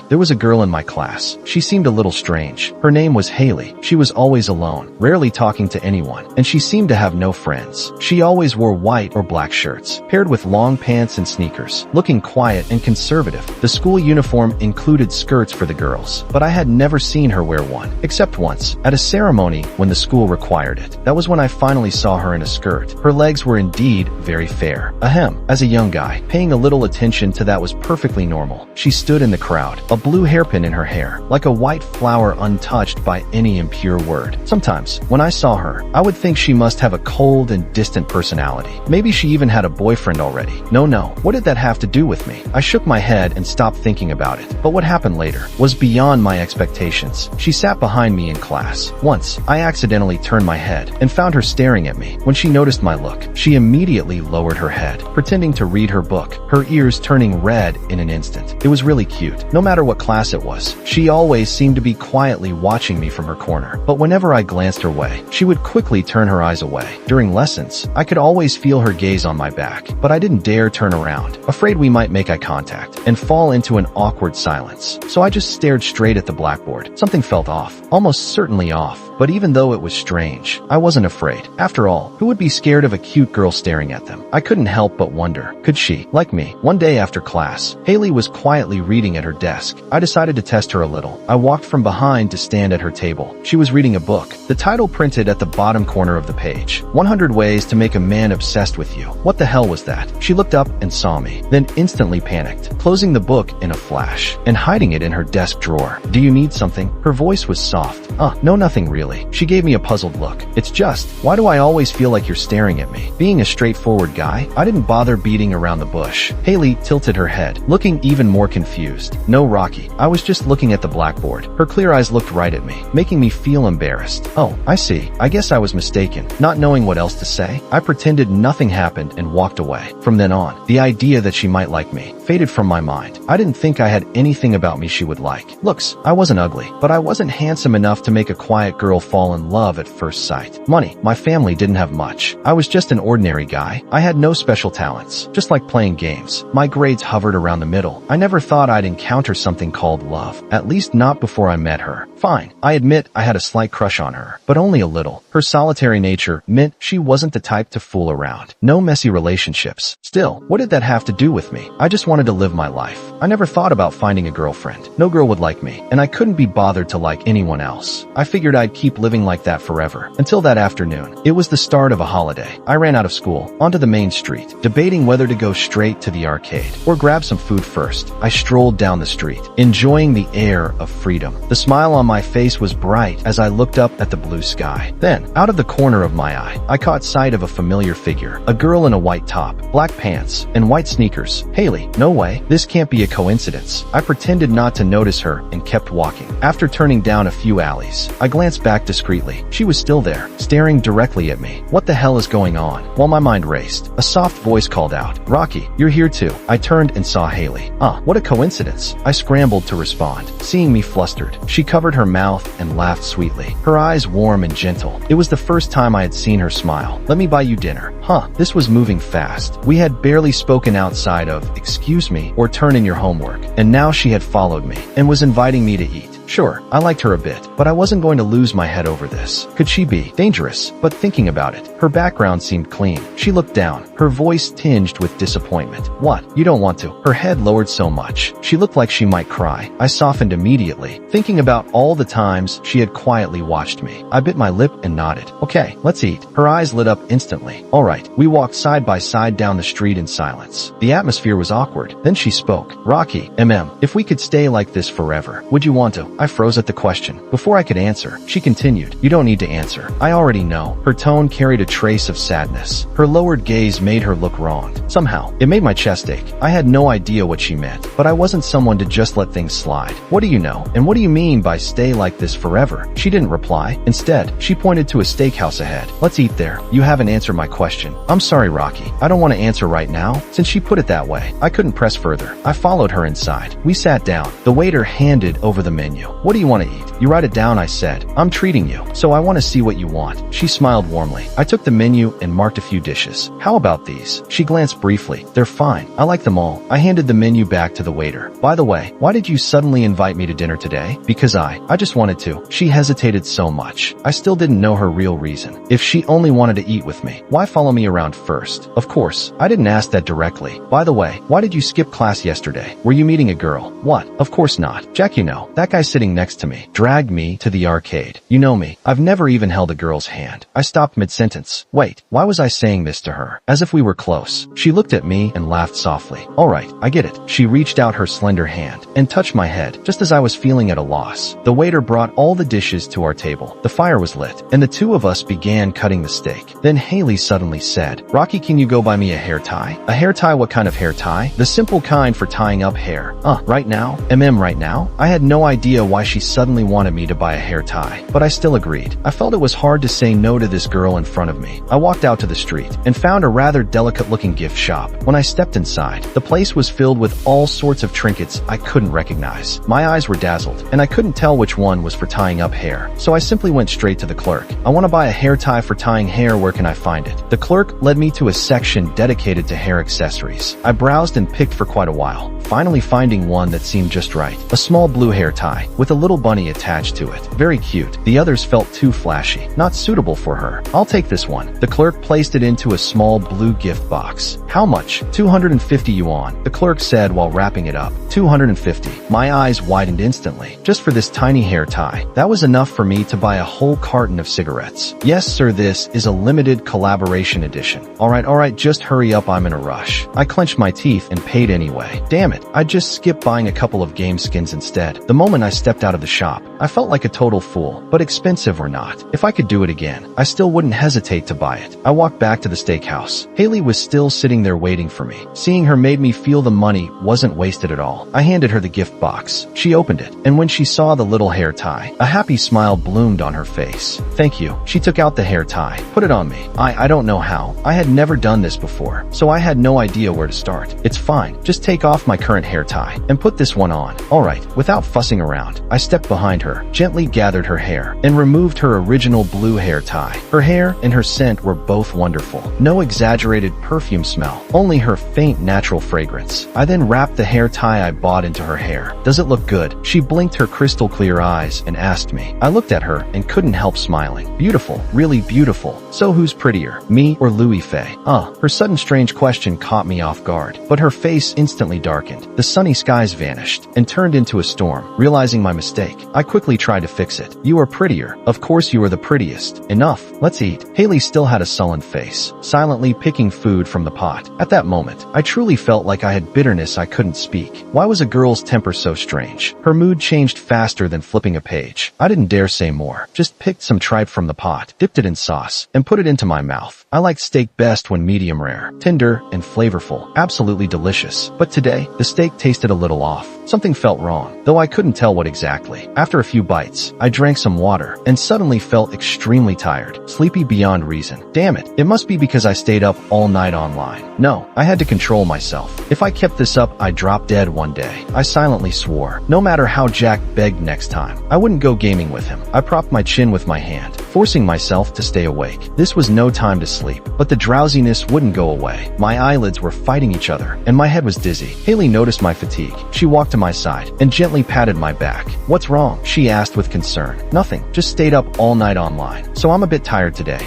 There was a girl in my class. She seemed a little strange. Her name was Haley. She was always alone, rarely talking to anyone, and she seemed to have no friends. She always wore white or black shirts, paired with long pants and sneakers, looking quiet and conservative. The school uniform included skirts for the girls, but I had never seen her wear one, except once, at a ceremony when the school required it. That was when I finally saw her in a skirt. Her legs were indeed very fair. Ahem. As a young guy, paying a little attention to that was perfectly normal. She stood in the crowd, a blue hairpin in her hair, like a white flower untouched by any impure word. Sometimes, when I saw her, I would think she must have a cold and distant personality. Maybe she even had a boyfriend already. No, what did that have to do with me? I shook my head and stopped thinking about it. But what happened later was beyond my expectations. She sat behind me in class. Once, I accidentally turned my head and found her staring at me. When she noticed my look, she immediately lowered her head, pretending to read her book, her ears turning red in an instant. It was really cute. No matter what class it was, she always seemed to be quietly watching me from her corner. But whenever I glanced her way, she would quickly turn her eyes away. During lessons, I could always feel her gaze on my back, but I didn't dare turn around, afraid we might make eye contact and fall into an awkward silence. So I just stared straight at the blackboard. Something felt off, almost certainly off. But even though it was strange, I wasn't afraid. After all, who would be scared of a cute girl staring at them? I couldn't help but wonder, could she, like me? One day after class, Haley was quietly reading at her desk. I decided to test her a little. I walked from behind to stand at her table. She was reading a book, the title printed at the bottom corner of the page. 100 Ways to Make a Man Obsessed with You. What the hell was that? She looked up and saw me, then instantly panicked, closing the book in a flash and hiding it in her desk drawer. Do you need something? Her voice was soft. No, nothing really. She gave me a puzzled look. It's just, why do I always feel like you're staring at me? Being a straightforward guy, I didn't bother beating around the bush. Haley tilted her head, looking even more confused. No, Rocky, I was just looking at the blackboard. Her clear eyes looked right at me, making me feel embarrassed. Oh, I see. I guess I was mistaken. Not knowing what else to say, I pretended nothing happened and walked away. From then on, the idea that she might like me faded from my mind. I didn't think I had anything about me she would like. Looks, I wasn't ugly, but I wasn't handsome enough to make a quiet girl fall in love at first sight. Money, my family didn't have much. I was just an ordinary guy. I had no special talents, just like playing games. My grades hovered around the middle. I never thought I'd encounter something called love, at least not before I met her. Fine, I admit I had a slight crush on her, but only a little. Her solitary nature meant she wasn't the type to fool around. No messy relationships. Still, what did that have to do with me? I just wanted to live my life. I never thought about finding a girlfriend. No girl would like me, and I couldn't be bothered to like anyone else. I figured I'd keep living like that forever. Until that afternoon. It was the start of a holiday. I ran out of school, onto the main street, debating whether to go straight to the arcade or grab some food first. I strolled down the street, enjoying the air of freedom. The smile on my face was bright as I looked up at the blue sky. Then, out of the corner of my eye, I caught sight of a familiar figure. A girl in a white top, black pants, and white sneakers. Haley, no way. This can't be a coincidence. I pretended not to notice her and kept walking. After turning down a few alleys, I glanced back discreetly. She was still there, staring directly at me. What the hell is going on? While my mind raced, a soft voice called out, Rocky, you're here too. I turned and saw Haley. What a coincidence. I scrambled to respond, seeing me flustered. She covered her mouth and laughed sweetly, her eyes warm and gentle. It was the first time I had seen her smile. Let me buy you dinner. This was moving fast. We had barely spoken outside of, excuse me, or turn in your homework, and now she had followed me and was inviting me to eat. Sure, I liked her a bit, but I wasn't going to lose my head over this. Could she be dangerous? But thinking about it, her background seemed clean. She looked down, her voice tinged with disappointment. What? You don't want to? Her head lowered so much. She looked like she might cry. I softened immediately, thinking about all the times she had quietly watched me. I bit my lip and nodded. Okay, let's eat. Her eyes lit up instantly. All right, we walked side by side down the street in silence. The atmosphere was awkward. Then she spoke. Rocky, if we could stay like this forever, would you want to? I froze at the question. Before I could answer, she continued, You don't need to answer. I already know. Her tone carried a trace of sadness. Her lowered gaze made her look wronged. Somehow, it made my chest ache. I had no idea what she meant, but I wasn't someone to just let things slide. What do you know? And what do you mean by stay like this forever? She didn't reply. Instead, she pointed to a steakhouse ahead. Let's eat there. You haven't answered my question. I'm sorry, Rocky. I don't want to answer right now. Since she put it that way, I couldn't press further. I followed her inside. We sat down. The waiter handed over the menu. menu. What do you want to eat? You write it down, I said. I'm treating you, so I want to see what you want. She smiled warmly. I took the menu and marked a few dishes. How about these? She glanced briefly. They're fine. I like them all. I handed the menu back to the waiter. By the way, why did you suddenly invite me to dinner today? Because I just wanted to. She hesitated so much. I still didn't know her real reason. If she only wanted to eat with me, why follow me around first? Of course, I didn't ask that directly. By the way, why did you skip class yesterday? Were you meeting a girl? What? Of course not. Jack, you know, that guy sitting next to me dragged me to the arcade. You know me. I've never even held a girl's hand. I stopped mid-sentence. Wait, why was I saying this to her? As if we were close. She looked at me and laughed softly. All right, I get it. She reached out her slender hand and touched my head just as I was feeling at a loss. The waiter brought all the dishes to our table. The fire was lit and the two of us began cutting the steak. Then Haley suddenly said, Rocky, can you go buy me a hair tie? A hair tie? What kind of hair tie? The simple kind for tying up hair. Right now? Right now? I had no idea why she suddenly wanted me to buy a hair tie, but I still agreed. I felt it was hard to say no to this girl in front of me. I walked out to the street and found a rather delicate-looking gift shop. When I stepped inside, the place was filled with all sorts of trinkets I couldn't recognize. My eyes were dazzled, and I couldn't tell which one was for tying up hair, so I simply went straight to the clerk. I want to buy a hair tie for tying hair. Where can I find it? The clerk led me to a section dedicated to hair accessories. I browsed and picked for quite a while, finally finding one that seemed just right. A small blue hair tie with a little bunny attached to it. Very cute. The others felt too flashy, not suitable for her. I'll take this one. The clerk placed it into a small blue gift box. How much? 250 yuan, the clerk said while wrapping it up. 250. My eyes widened instantly. Just for this tiny hair tie. That was enough for me to buy a whole carton of cigarettes. Yes, sir, this is a limited collaboration edition. All right, just hurry up, I'm in a rush. I clenched my teeth and paid anyway. Damn it, I just skipped buying a couple of game skins instead. The moment I stepped out of the shop, I felt like a total fool, but expensive or not, if I could do it again, I still wouldn't hesitate to buy it. I walked back to the steakhouse. Haley was still sitting there waiting for me. Seeing her made me feel the money wasn't wasted at all. I handed her the gift box. She opened it, and when she saw the little hair tie, a happy smile bloomed on her face. Thank you. She took out the hair tie, put it on me. I don't know how. I had never done this before, so I had no idea where to start. It's fine. Just take off my current hair tie and put this one on. All right. Without fussing around, I stepped behind her, gently gathered her hair, and removed her original blue hair tie. Her hair and her scent were both wonderful. No exaggerated perfume smell, only her faint natural fragrance. I then wrapped the hair tie I bought into her hair. Does it look good? She blinked her crystal clear eyes and asked me. I looked at her and couldn't help smiling. Beautiful, really beautiful. So who's prettier, me or Louis Fei? Her sudden strange question caught me off guard, but her face instantly darkened. The sunny skies vanished and turned into a storm. Realizing my mistake, I quickly tried to fix it. You are prettier. Of course you are the prettiest. Enough. Let's eat. Haley still had a sullen face, silently picking food from the pot. At that moment, I truly felt like I had bitterness I couldn't speak. Why was a girl's temper so strange? Her mood changed faster than flipping a page. I didn't dare say more. Just picked some tripe from the pot, dipped it in sauce, and put it into my mouth. I like steak best when medium rare, tender, and flavorful. Absolutely delicious. But today, the steak tasted a little off. Something felt wrong, though I couldn't tell what exactly. After a few bites, I drank some water and suddenly felt extremely tired, sleepy beyond reason. Damn it, it must be because I stayed up all night online. No, I had to control myself. If I kept this up, I'd drop dead one day. I silently swore, no matter how Jack begged next time, I wouldn't go gaming with him. I propped my chin with my hand, forcing myself to stay awake. This was no time to sleep, but the drowsiness wouldn't go away. My eyelids were fighting each other, and my head was dizzy. Haley noticed my fatigue. She walked to my side and gently patted my back. What's wrong? She asked with concern. Nothing. Just stayed up all night online. So I'm a bit tired today.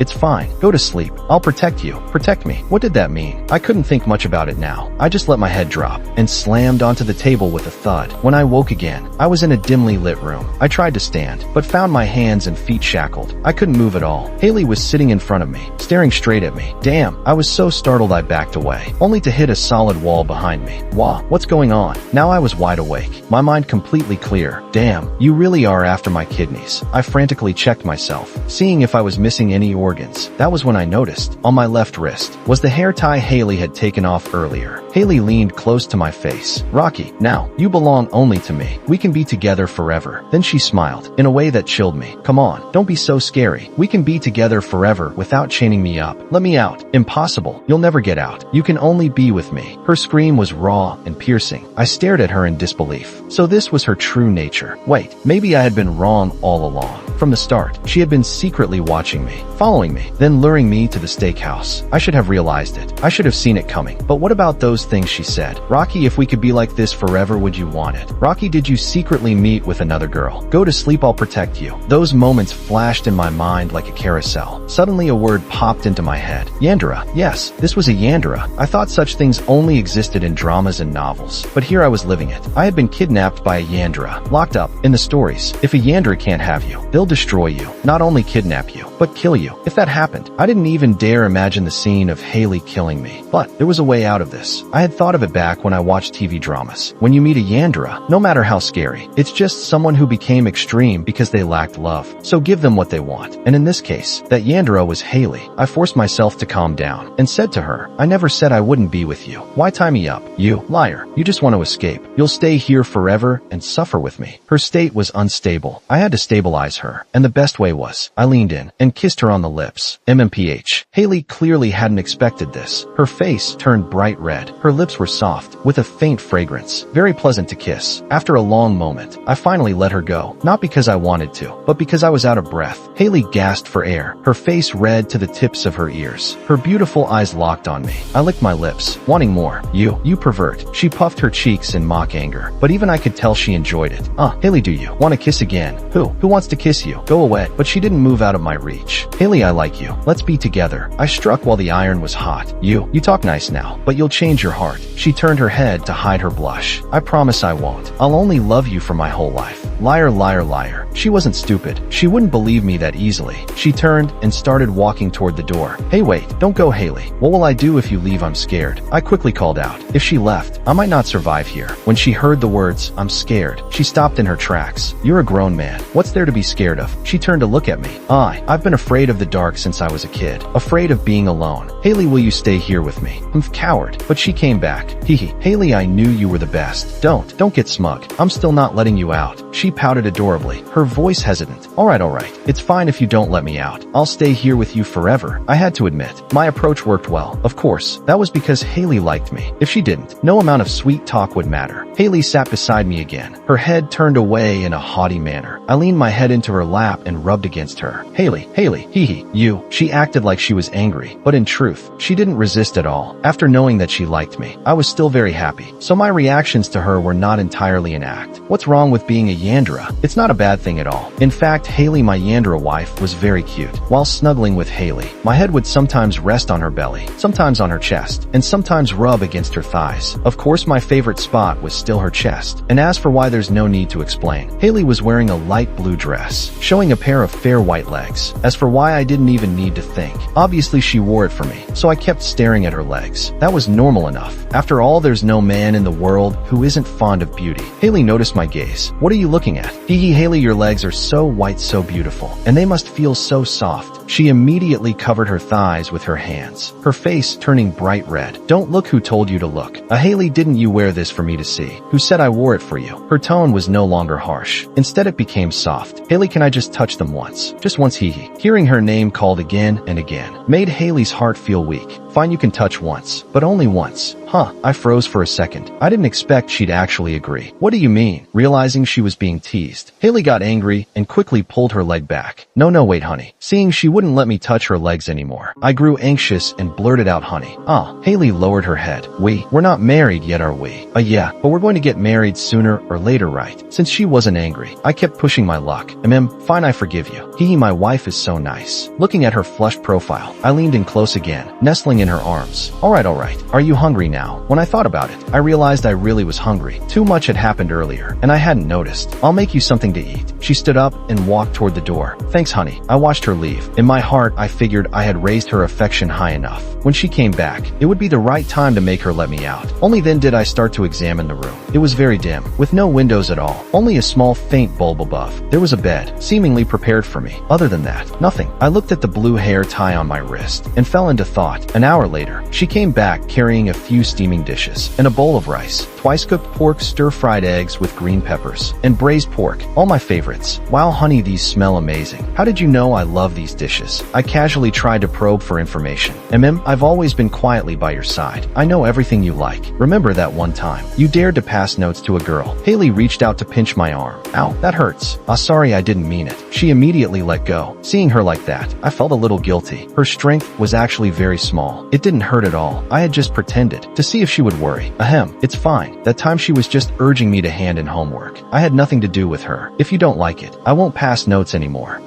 It's fine. Go to sleep. I'll protect you. Protect me. What did that mean? I couldn't think much about it now. I just let my head drop and slammed onto the table with a thud. When I woke again, I was in a dimly lit room. I tried to stand, but found my hands and feet shackled. I couldn't move at all. Haley was sitting in front of me, staring straight at me. Damn, I was so startled I backed away, only to hit a solid wall behind me. Wah, what's going on? Now I was wide awake, my mind completely clear. Damn, you really are after my kidneys. I frantically checked myself, seeing if I was missing any organs. That was when I noticed, on my left wrist, was the hair tie Haley had taken off earlier. Haley leaned close to my face. Rocky, now, you belong only to me. We can be together forever. Then she smiled, in a way that chilled me. Come on, don't be be so scary. We can be together forever without chaining me up. Let me out. Impossible. You'll never get out. You can only be with me. Her scream was raw and piercing. I stared at her in disbelief. So this was her true nature. Wait, maybe I had been wrong all along. From the start, she had been secretly watching me, following me, then luring me to the steakhouse. I should have realized it. I should have seen it coming. But what about those things she said? Rocky, if we could be like this forever, would you want it? Rocky, did you secretly meet with another girl? Go to sleep, I'll protect you. Those moments flashed in my mind like a carousel. Suddenly a word popped into my head. Yandere. Yes, this was a Yandere. I thought such things only existed in dramas and novels. But here I was living it. I had been kidnapped by a Yandere, locked up. In the stories, if a Yandere can't have you, they'll destroy you. Not only kidnap you, but kill you. If that happened, I didn't even dare imagine the scene of Haley killing me. But there was a way out of this. I had thought of it back when I watched TV dramas. When you meet a Yandere, no matter how scary, it's just someone who became extreme because they lacked love. So give them what they want. And in this case, that Yandere was Haley. I forced myself to calm down and said to her, I never said I wouldn't be with you. Why tie me up? You liar. You just want to escape. You'll stay here forever and suffer with me. Her state was unstable. I had to stabilize her. And the best way was, I leaned in and kissed her on the lips. MMPH. Haley clearly hadn't expected this. Her face turned bright red. Her lips were soft, with a faint fragrance. Very pleasant to kiss. After a long moment, I finally let her go. Not because I wanted to, but because I was out of breath. Haley gasped for air, her face red to the tips of her ears. Her beautiful eyes locked on me. I licked my lips, wanting more. You pervert. She puffed her cheeks in mock anger, but even I could tell she enjoyed it. Haley, do you want to kiss again? Who wants to kiss you? Go away. But she didn't move out of my reach. Haley, I like you. Let's be together. I struck while the iron was hot. You talk nice now, but you'll change your heart. She turned her head to hide her blush. I promise I won't. I'll only love you for my whole life. Liar, liar, liar. She wasn't stupid. She wouldn't believe me that easily. She turned and started walking toward the door. Hey, wait, don't go, Haley. What will I do if you leave? I'm scared. I quickly called out. If she left, I might not survive here. When she heard the words, I'm scared, she stopped in her tracks. You're a grown man. What's there to be scared of? She turned to look at me. I've been afraid of the dark since I was a kid. Afraid of being alone. Haley, will you stay here with me? I'm coward. But she came back. Hee. Haley, I knew you were the best. Don't get smug. I'm still not letting you out. She pouted adorably, her voice hesitant. All right. It's fine if you don't let me out. I'll stay here with you forever. I had to admit, my approach worked well. Of course, that was because Haley liked me. If she didn't, no amount of sweet talk would matter. Haley sat beside me again, her head turned away in a haughty manner. I leaned my head into her lap and rubbed against her. Haley, hee. You. She acted like she was angry, but in truth, she didn't resist at all. After knowing that she liked me, I was still very happy. So my reactions to her were not entirely an act. What's wrong with being a Yandere? It's not a bad thing at all. In fact, Haley, my Yandere wife, was very cute. While snuggling with Haley, my head would sometimes rest on her belly, sometimes on her chest, and sometimes rub against her thighs. Of course, my favorite spot was still her chest. And as for why, there's no need to explain. Haley was wearing a light blue dress, showing a pair of fair white legs. As for why, I didn't even need to think. Obviously, she wore it for me, so I kept staring at her legs. That was normal enough. After all, there's no man in the world who isn't fond of beauty. Haley noticed my gaze. What are you looking at? Hee, Haley, your legs are so white, so beautiful, and they must feel so soft. She immediately covered her thighs with her hands, her face turning bright red. Don't look, who told you to look? Haley, didn't you wear this for me to see? Who said I wore it for you? Her tone was no longer harsh. Instead, it became soft. Haley, can I just touch them once? Just once, hee. Hearing her name called again and again made Haley's heart feel weak. Fine, you can touch once, but only once. I froze for a second. I didn't expect she'd actually agree. What do you mean? Realizing she was being teased, Haley got angry and quickly pulled her leg back. No, wait, honey. Seeing she wouldn't let me touch her legs anymore, I grew anxious and blurted out, honey. Haley lowered her head. We're not married yet, are we? Yeah, but we're going to get married sooner or later, right? Since she wasn't angry, I kept pushing my luck. Fine, I forgive you. Hee, my wife is so nice. Looking at her flushed profile, I leaned in close again, nestling in her arms. All right. Are you hungry now? When I thought about it, I realized I really was hungry. Too much had happened earlier, and I hadn't noticed. I'll make you something to eat. She stood up and walked toward the door. Thanks, honey. I watched her leave. In my heart, I figured I had raised her affection high enough. When she came back, it would be the right time to make her let me out. Only then did I start to examine the room. It was very dim, with no windows at all. Only a small faint bulb above. There was a bed, seemingly prepared for me. Other than that, nothing. I looked at the blue hair tie on my wrist and fell into thought. An hour hour later, she came back carrying a few steaming dishes and a bowl of rice, twice-cooked pork, stir-fried eggs with green peppers, and braised pork, all my favorites. Wow, honey, these smell amazing. How did you know I love these dishes? I casually tried to probe for information. I've always been quietly by your side. I know everything you like. Remember that one time you dared to pass notes to a girl? Haley reached out to pinch my arm. Ow, that hurts. Sorry, I didn't mean it. She immediately let go. Seeing her like that, I felt a little guilty. Her strength was actually very small. It didn't hurt at all. I had just pretended to see if she would worry. It's fine. That time she was just urging me to hand in homework. I had nothing to do with her. If you don't like it, I won't pass notes anymore.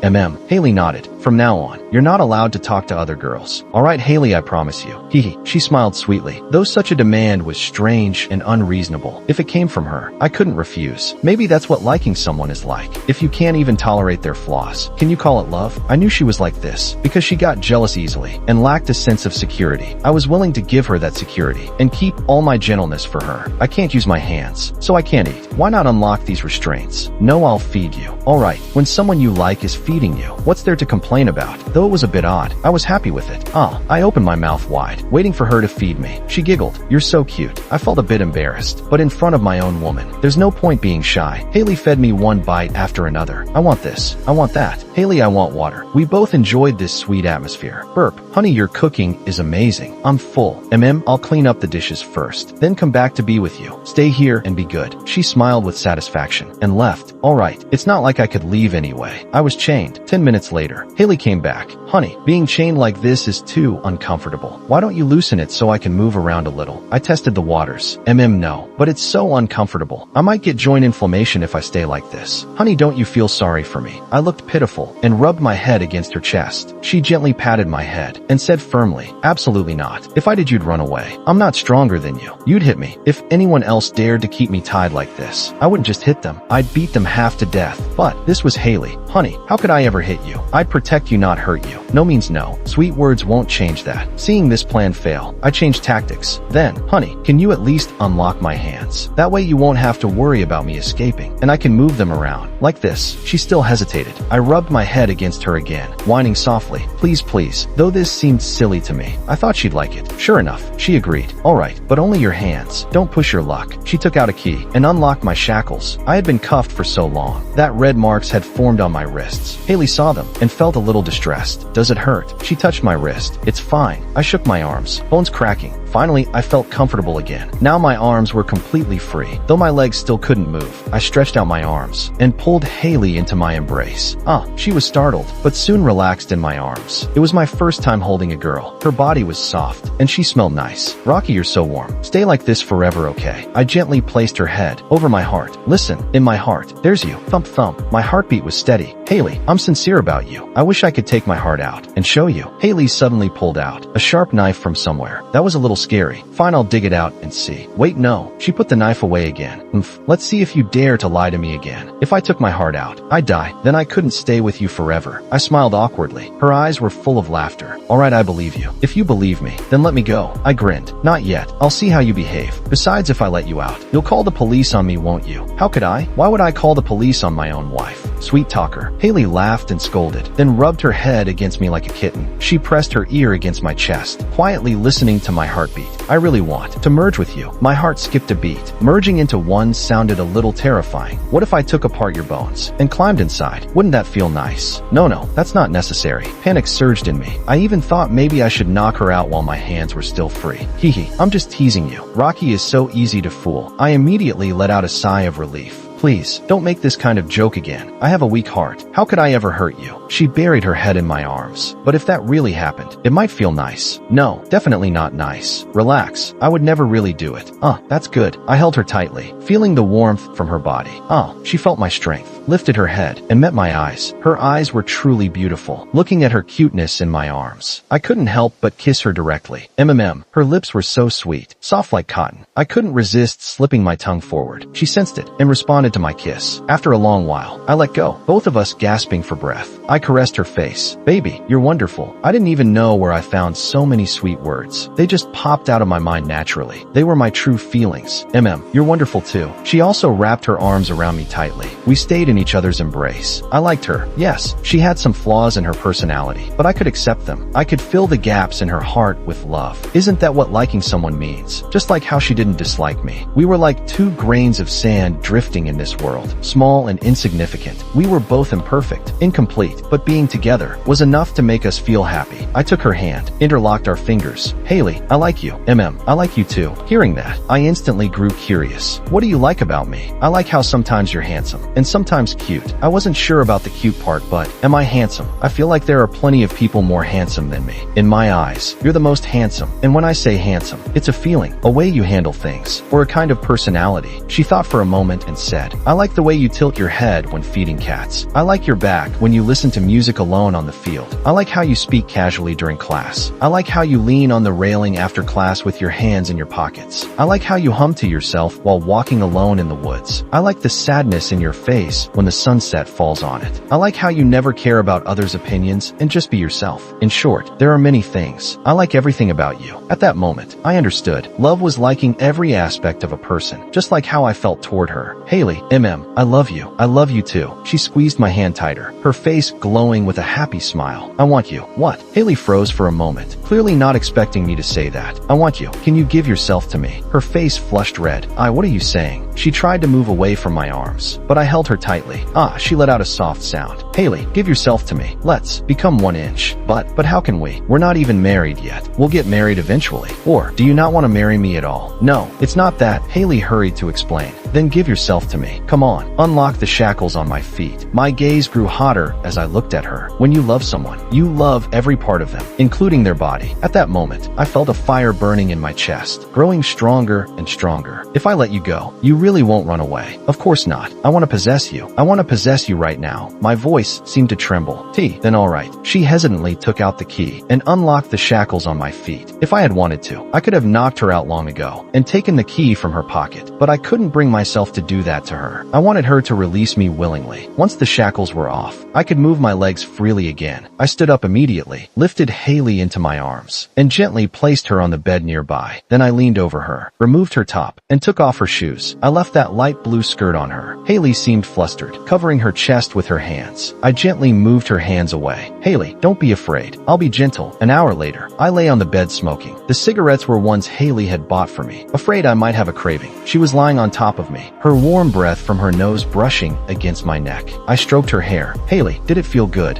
Haley nodded. From now on, you're not allowed to talk to other girls. All right, Haley, I promise you. Hee. She smiled sweetly. Though such a demand was strange and unreasonable, if it came from her, I couldn't refuse. Maybe that's what liking someone is like. If you can't even tolerate their flaws, can you call it love? I knew she was like this because she got jealous easily and lacked a sense of security. I was willing to give her that security and keep all my gentleness for her. I can't use my hands, so I can't eat. Why not unlock these restraints? No, I'll feed you. All right, when someone you like is feeding you, what's there to complain about? Though it was a bit odd, I was happy with it. I opened my mouth wide, waiting for her to feed me. She giggled. You're so cute. I felt a bit embarrassed, but in front of my own woman, there's no point being shy. Haley fed me one bite after another. I want this. I want that. Haley, I want water. We both enjoyed this sweet atmosphere. Burp. Honey, your cooking is amazing. I'm full. I'll clean up the dishes first, then come back to be with you. Stay here and be good. She smiled with satisfaction and left. All right, it's not like I could leave anyway. I was chained. 10 minutes later, Haley came back. Honey, being chained like this is too uncomfortable. Why don't you loosen it so I can move around a little? I tested the waters. No, but it's so uncomfortable. I might get joint inflammation if I stay like this. Honey, don't you feel sorry for me? I looked pitiful and rubbed my head against her chest. She gently patted my head and said firmly, absolutely not. If I did, you'd run away. I'm not stronger than you. You'd hit me. If anyone else dared to keep me tied like this, I wouldn't just hit them. I'd beat them half to death. But this was Haley. Honey, how could I ever hit you? I'd protect you, not hurt you. No means no. Sweet words won't change that. Seeing this plan fail, I changed tactics. Then, honey, can you at least unlock my hands? That way you won't have to worry about me escaping, and I can move them around. Like this. She still hesitated. I rubbed my head against her again, whining softly. Please, please. Though this seemed silly to me, I thought she'd like it. Sure enough, she agreed. All right, but only your hands. Don't push your luck. She took out a key and unlocked my shackles. I had been cuffed for so long that red marks had formed on my wrists. Haley saw them and felt a little distressed. Does it hurt? She touched my wrist. It's fine. I shook my arms, bones cracking. Finally, I felt comfortable again. Now my arms were completely free. Though my legs still couldn't move, I stretched out my arms and pulled Haley into my embrace. She was startled, but soon relaxed in my arms. It was my first time holding a girl. Her body was soft, and she smelled nice. Rocky, you're so warm. Stay like this forever, okay? I gently placed her head over my heart. Listen, in my heart, there's you. Thump thump. My heartbeat was steady. Haley, I'm sincere about you. I wish I could take my heart out and show you. Haley suddenly pulled out a sharp knife from somewhere. That was a little scary. Fine, I'll dig it out and see. Wait, no. She put the knife away again. Let's see if you dare to lie to me again. If I took my heart out, I'd die. Then I couldn't stay with you forever. I smiled awkwardly. Her eyes were full of laughter. All right, I believe you. If you believe me, then let me go. I grinned. Not yet. I'll see how you behave. Besides, if I let you out, you'll call the police on me, won't you? How could I? Why would I call the police on my own wife? Sweet talker. Haley laughed and scolded, then rubbed her head against me like a kitten. She pressed her ear against my chest, quietly listening to my heartbeat. I really want to merge with you. My heart skipped a beat. Merging into one sounded a little terrifying. What if I took apart your bones and climbed inside? Wouldn't that feel nice? No, that's not necessary. Panic surged in me. I even thought maybe I should knock her out while my hands were still free. Hee, I'm just teasing you. Rocky is so easy to fool. I immediately let out a sigh of relief. Please, don't make this kind of joke again. I have a weak heart. How could I ever hurt you? She buried her head in my arms. But if that really happened, it might feel nice. No, definitely not nice. Relax. I would never really do it. That's good. I held her tightly, feeling the warmth from her body. She felt my strength, lifted her head, and met my eyes. Her eyes were truly beautiful. Looking at her cuteness in my arms, I couldn't help but kiss her directly. Her lips were so sweet, soft like cotton. I couldn't resist slipping my tongue forward. She sensed it and responded responded to my kiss. After a long while, I let go, both of us gasping for breath. I caressed her face. Baby, you're wonderful. I didn't even know where I found so many sweet words. They just popped out of my mind naturally. They were my true feelings. You're wonderful too. She also wrapped her arms around me tightly. We stayed in each other's embrace. I liked her. Yes, she had some flaws in her personality, but I could accept them. I could fill the gaps in her heart with love. Isn't that what liking someone means? Just like how she didn't dislike me. We were like 2 grains of sand drifting in this world, small and insignificant. We were both imperfect, incomplete, but being together was enough to make us feel happy. I took her hand, interlocked our fingers. Haley, I like you. I like you too. Hearing that, I instantly grew curious. What do you like about me? I like how sometimes you're handsome, and sometimes cute. I wasn't sure about the cute part, but am I handsome? I feel like there are plenty of people more handsome than me. In my eyes, you're the most handsome. And when I say handsome, it's a feeling, a way you handle things, or a kind of personality. She thought for a moment and said, I like the way you tilt your head when feeding cats. I like your back when you listen to music alone on the field. I like how you speak casually during class. I like how you lean on the railing after class with your hands in your pockets. I like how you hum to yourself while walking alone in the woods. I like the sadness in your face when the sunset falls on it. I like how you never care about others' opinions and just be yourself. In short, there are many things. I like everything about you. At that moment, I understood. Love was liking every aspect of a person, just like how I felt toward her. Haley, I love you. I love you too. She squeezed my hand tighter, her face glowing with a happy smile. I want you. What? Haley froze for a moment, clearly not expecting me to say that. I want you. Can you give yourself to me? Her face flushed red. What are you saying? She tried to move away from my arms, but I held her tightly. She let out a soft sound. Haley, give yourself to me. Let's become 1 inch. But how can we? We're not even married yet. We'll get married eventually. Or, do you not want to marry me at all? No, it's not that. Haley hurried to explain. Then give yourself to me. Come on, unlock the shackles on my feet. My gaze grew hotter as I looked at her. When you love someone, you love every part of them, including their body. At that moment, I felt a fire burning in my chest, growing stronger and stronger. If I let you go, you really won't run away. Of course not. I want to possess you. I want to possess you right now. My voice seemed to tremble. Then all right. She hesitantly took out the key and unlocked the shackles on my feet. If I had wanted to, I could have knocked her out long ago and taken the key from her pocket, but I couldn't bring myself to do that to her. I wanted her to release me willingly. Once the shackles were off, I could move my legs freely again. I stood up immediately, lifted Haley into my arms, and gently placed her on the bed nearby. Then I leaned over her, removed her top, and took off her shoes. I left that light blue skirt on her. Haley seemed flustered, covering her chest with her hands. I gently moved her hands away. Haley, don't be afraid. I'll be gentle. An hour later, I lay on the bed smoking. The cigarettes were ones Haley had bought for me, afraid I might have a craving. She was lying on top of me, her warm breath from her nose brushing against my neck. I stroked her hair. Haley, did it feel good?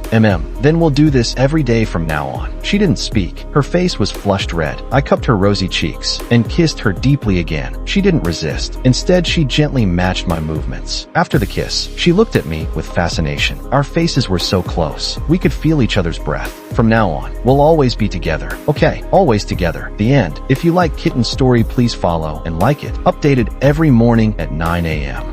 Then we'll do this every day from now on. She didn't speak. Her face was flushed red. I cupped her rosy cheeks and kissed her deeply again. She didn't resist. Instead, she gently matched my movements. After the kiss, she looked at me with fascination. Our faces were so close. We could feel each other's breath. From now on, we'll always be together. Okay, always together. The end. If you like Kitten's story, please follow and like it. Updated every morning at 9 a.m.